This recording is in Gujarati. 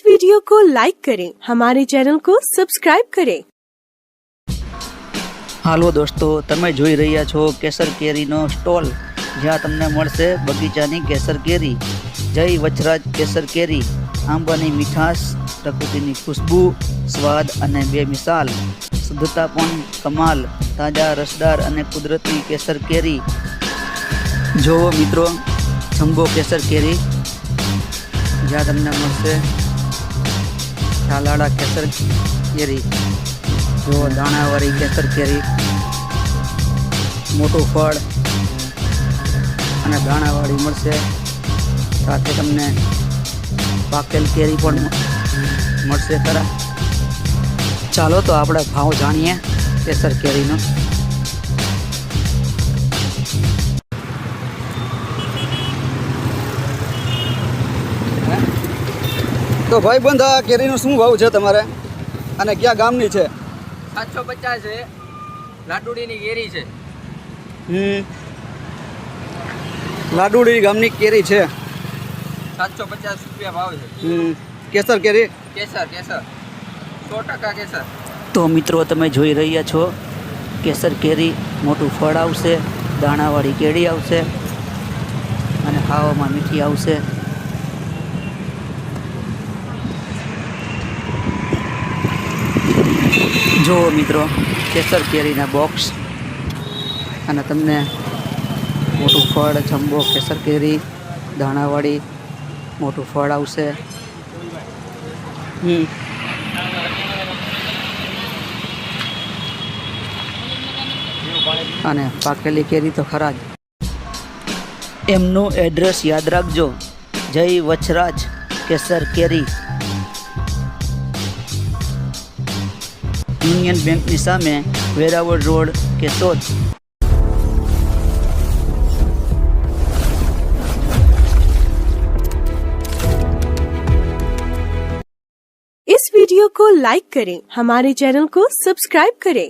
वीडियो को लाइक करें, हमारे चैनल को सब्सक्राइब करें। હાલો દોસ્તો, તમે જોઈ રહ્યા છો કેસર કેરીનો સ્ટોલ, જ્યાં તમને મળશે બગીચાની કેસર કેરી। જય વચરાજ કેસર કેરી। આંબાની મીઠાશ, પ્રકૃતિની ખુશ્બુ, સ્વાદ અને બેમિસાલ, શુદ્ધતા પણ કમાલ, તાજા રસદાર અને કુદરતી કેસર કેરી। જોવો મિત્રો, જમ્બો કેસર કેરી, જ્યાં તમને મળશે ઢાલાળા કેસર કેરી। જો દાણાવાળી કેસર કેરી, મોટું ફળ અને દાણાવાળી મળશે, સાથે તમને પાકેલ કેરી પણ મળશે ખરા। ચાલો તો આપણે ભાવ જાણીએ કેસર કેરીનો। તો ભાઈ બંધ, આ કેરીનો શું ભાવ છે તમારે અને કયા ગામની છે? 750 છે, લાડુડીની કેરી છે। લાડુડી ગામની કેરી છે, 750 રૂપિયા ભાવ છે। કેસર કેરી, કેસર 100% કેસર। તો મિત્રો તમે જોઈ રહ્યા છો કેસર કેરી, મોટું ફળ આવશે, દાણાવાળી કેરી આવશે અને ખાવામાં મીઠી આવશે। જુઓ મિત્રો, કેસર કેરીના બોક્સ અને તમને મોટું ફળ, જમ્બો કેસર કેરી, દાણાવાળી મોટું ફળ આવશે। અને પાકેલી કેરી તો ખરા જ। એમનું એડ્રેસ યાદ રાખજો, જય વચરાજ કેસર કેરી, યુનિયન બેંકની સામે, વેરાવળ રોડ, કેશોદ। इस वीडियो को लाइक करें, हमारे चैनल को सब्सक्राइब करें।